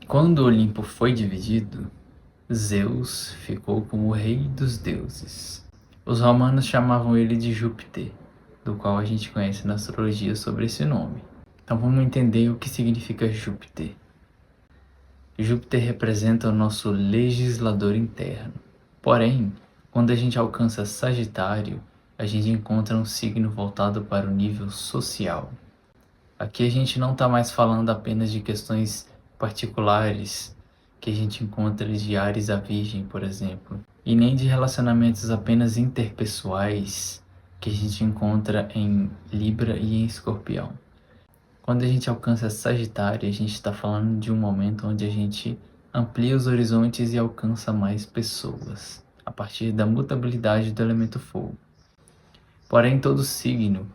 Quando o Olimpo foi dividido, Zeus ficou como rei dos deuses. Os romanos chamavam ele de Júpiter, do qual a gente conhece na astrologia sobre esse nome. Então vamos entender o que significa Júpiter. Júpiter representa o nosso legislador interno. Porém, quando a gente alcança Sagitário, a gente encontra um signo voltado para o nível social. Aqui a gente não está mais falando apenas de questões particulares que a gente encontra de Áries a Virgem, por exemplo, e nem de relacionamentos apenas interpessoais que a gente encontra em Libra e em Escorpião. Quando a gente alcança Sagitário, a gente está falando de um momento onde a gente amplia os horizontes e alcança mais pessoas, a partir da mutabilidade do elemento fogo. Porém, todo signo,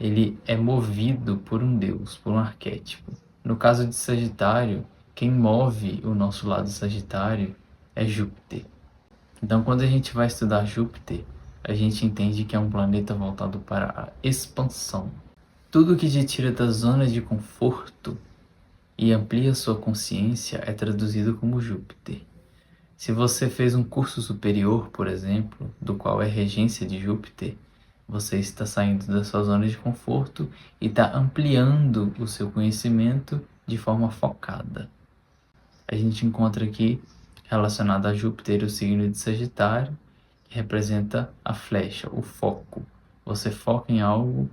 ele é movido por um deus, por um arquétipo. No caso de Sagitário, quem move o nosso lado Sagitário é Júpiter. Então, quando a gente vai estudar Júpiter, a gente entende que é um planeta voltado para a expansão. Tudo que te tira da zona de conforto e amplia sua consciência é traduzido como Júpiter. Se você fez um curso superior, por exemplo, do qual é regência de Júpiter, você está saindo da sua zona de conforto e está ampliando o seu conhecimento de forma focada. A gente encontra aqui, relacionado a Júpiter, o signo de Sagitário, que representa a flecha, o foco. Você foca em algo,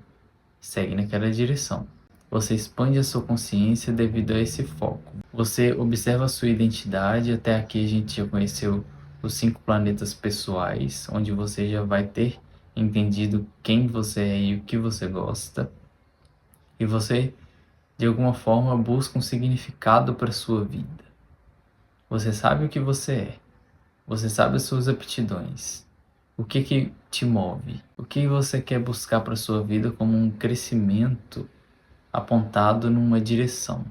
segue naquela direção. Você expande a sua consciência devido a esse foco. Você observa a sua identidade. Até aqui a gente já conheceu os 5 planetas pessoais, onde você já vai ter entendido quem você é e o que você gosta. E você, de alguma forma, busca um significado para a sua vida. Você sabe o que você é. Você sabe as suas aptidões. O que te move? O que você quer buscar para a sua vida como um crescimento apontado numa direção?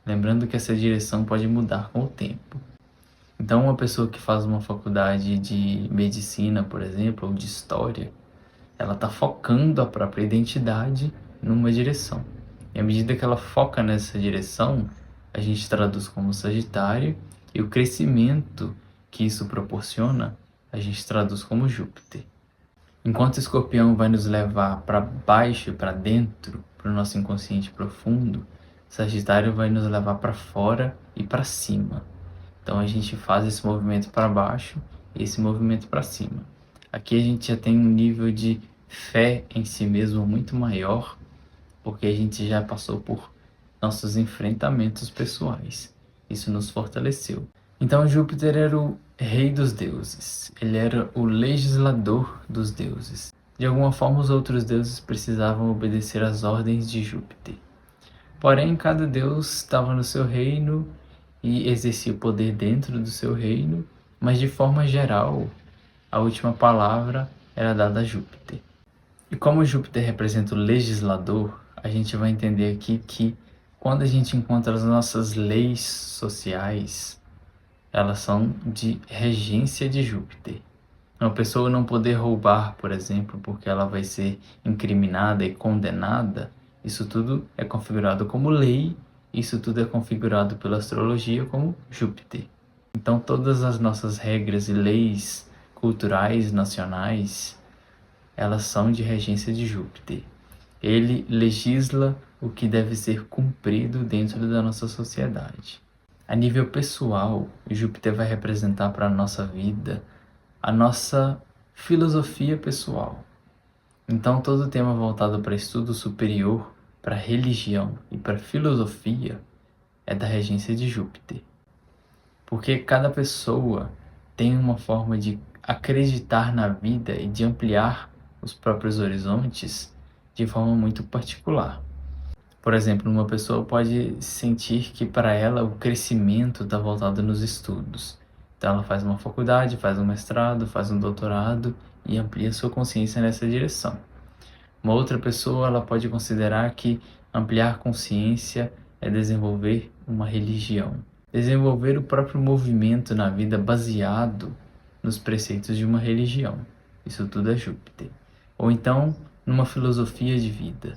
Lembrando que essa direção pode mudar com o tempo. Então, uma pessoa que faz uma faculdade de medicina, por exemplo, ou de história, ela está focando a própria identidade numa direção. E à medida que ela foca nessa direção, a gente traduz como Sagitário, e o crescimento que isso proporciona, a gente traduz como Júpiter. Enquanto Escorpião vai nos levar para baixo e para dentro, para o nosso inconsciente profundo, Sagitário vai nos levar para fora e para cima. Então a gente faz esse movimento para baixo e esse movimento para cima. Aqui a gente já tem um nível de fé em si mesmo muito maior, porque a gente já passou por nossos enfrentamentos pessoais. Isso nos fortaleceu. Então Júpiter era o rei dos deuses. Ele era o legislador dos deuses. De alguma forma, os outros deuses precisavam obedecer às ordens de Júpiter. Porém, cada deus estava no seu reino e exercia o poder dentro do seu reino, mas de forma geral, a última palavra era dada a Júpiter. E como Júpiter representa o legislador, a gente vai entender aqui que quando a gente encontra as nossas leis sociais, elas são de regência de Júpiter. Uma pessoa não poder roubar, por exemplo, porque ela vai ser incriminada e condenada, isso tudo é configurado como lei, isso tudo é configurado pela astrologia como Júpiter. Então todas as nossas regras e leis culturais nacionais, elas são de regência de Júpiter. Ele legisla o que deve ser cumprido dentro da nossa sociedade. A nível pessoal, Júpiter vai representar para a nossa vida a nossa filosofia pessoal. Então todo tema voltado para estudo superior, para religião e para filosofia é da regência de Júpiter. Porque cada pessoa tem uma forma de acreditar na vida e de ampliar os próprios horizontes de forma muito particular. Por exemplo, uma pessoa pode sentir que para ela o crescimento está voltado nos estudos. Então ela faz uma faculdade, faz um mestrado, faz um doutorado e amplia sua consciência nessa direção. Uma outra pessoa ela pode considerar que ampliar consciência é desenvolver uma religião. Desenvolver o próprio movimento na vida baseado nos preceitos de uma religião. Isso tudo é Júpiter. Ou então, numa filosofia de vida.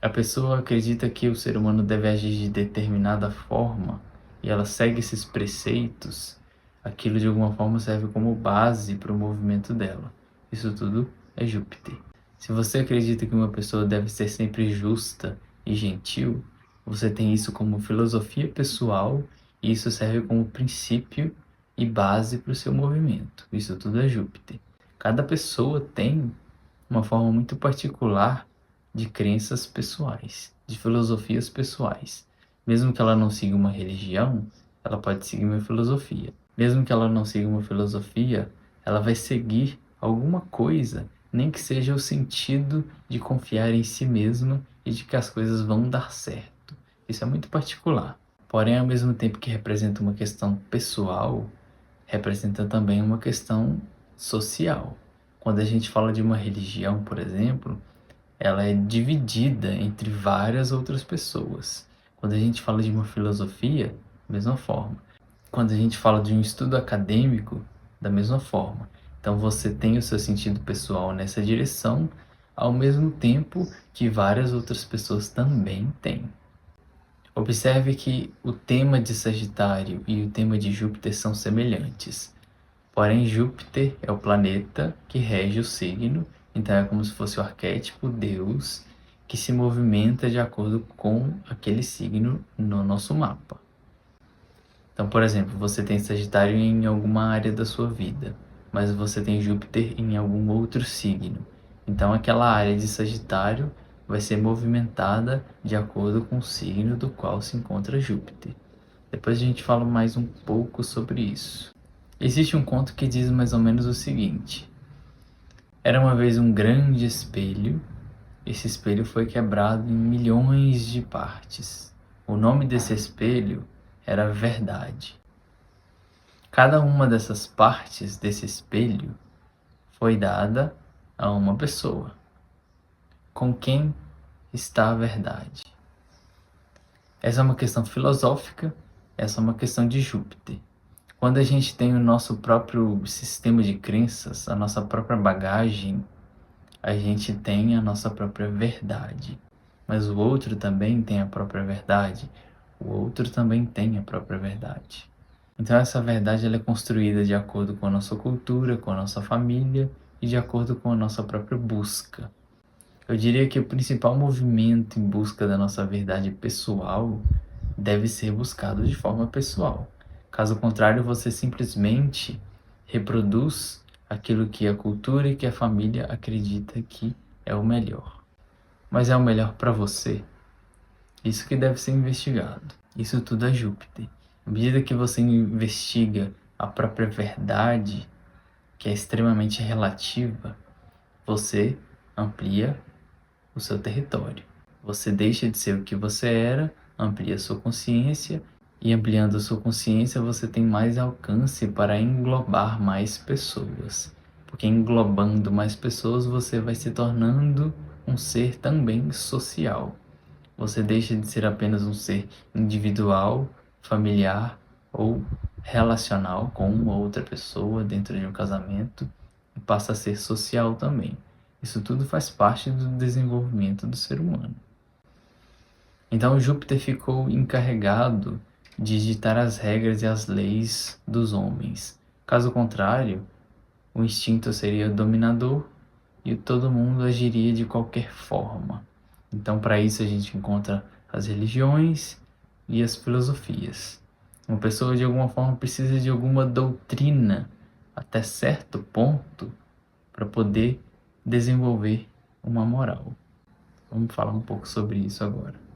A pessoa acredita que o ser humano deve agir de determinada forma e ela segue esses preceitos, aquilo de alguma forma serve como base para o movimento dela. Isso tudo é Júpiter. Se você acredita que uma pessoa deve ser sempre justa e gentil, você tem isso como filosofia pessoal e isso serve como princípio e base para o seu movimento. Isso tudo é Júpiter. Cada pessoa tem uma forma muito particular de crenças pessoais, de filosofias pessoais. Mesmo que ela não siga uma religião, ela pode seguir uma filosofia. Mesmo que ela não siga uma filosofia, ela vai seguir alguma coisa, nem que seja o sentido de confiar em si mesma e de que as coisas vão dar certo. Isso é muito particular. Porém, ao mesmo tempo que representa uma questão pessoal, representa também uma questão social. Quando a gente fala de uma religião, por exemplo, ela é dividida entre várias outras pessoas. Quando a gente fala de uma filosofia, da mesma forma. Quando a gente fala de um estudo acadêmico, da mesma forma. Então você tem o seu sentido pessoal nessa direção, ao mesmo tempo que várias outras pessoas também têm. Observe que o tema de Sagitário e o tema de Júpiter são semelhantes. Porém, Júpiter é o planeta que rege o signo, então é como se fosse o arquétipo Deus que se movimenta de acordo com aquele signo no nosso mapa. Então, por exemplo, você tem Sagitário em alguma área da sua vida, mas você tem Júpiter em algum outro signo. Então, aquela área de Sagitário vai ser movimentada de acordo com o signo do qual se encontra Júpiter. Depois a gente fala mais um pouco sobre isso. Existe um conto que diz mais ou menos o seguinte: era uma vez um grande espelho. Esse espelho foi quebrado em milhões de partes. O nome desse espelho era Verdade. Cada uma dessas partes desse espelho foi dada a uma pessoa. Com quem está a verdade? Essa é uma questão filosófica, essa é uma questão de Júpiter. Quando a gente tem o nosso próprio sistema de crenças, a nossa própria bagagem, a gente tem a nossa própria verdade. Mas o outro também tem a própria verdade. O outro também tem a própria verdade. Então essa verdade ela é construída de acordo com a nossa cultura, com a nossa família e de acordo com a nossa própria busca. Eu diria que o principal movimento em busca da nossa verdade pessoal deve ser buscado de forma pessoal. Caso contrário, você simplesmente reproduz aquilo que a cultura e que a família acredita que é o melhor. Mas é o melhor para você? Isso que deve ser investigado. Isso tudo é Júpiter. À medida que você investiga a própria verdade, que é extremamente relativa, você amplia o seu território. Você deixa de ser o que você era, amplia sua consciência, e ampliando a sua consciência você tem mais alcance para englobar mais pessoas. Porque englobando mais pessoas você vai se tornando um ser também social. Você deixa de ser apenas um ser individual, familiar ou relacional com uma outra pessoa dentro de um casamento e passa a ser social também. Isso tudo faz parte do desenvolvimento do ser humano. Então Júpiter ficou encarregado de ditar as regras e as leis dos homens. Caso contrário, o instinto seria dominador e todo mundo agiria de qualquer forma. Então, para isso, a gente encontra as religiões e as filosofias. Uma pessoa, de alguma forma, precisa de alguma doutrina até certo ponto para poder desenvolver uma moral. Vamos falar um pouco sobre isso agora.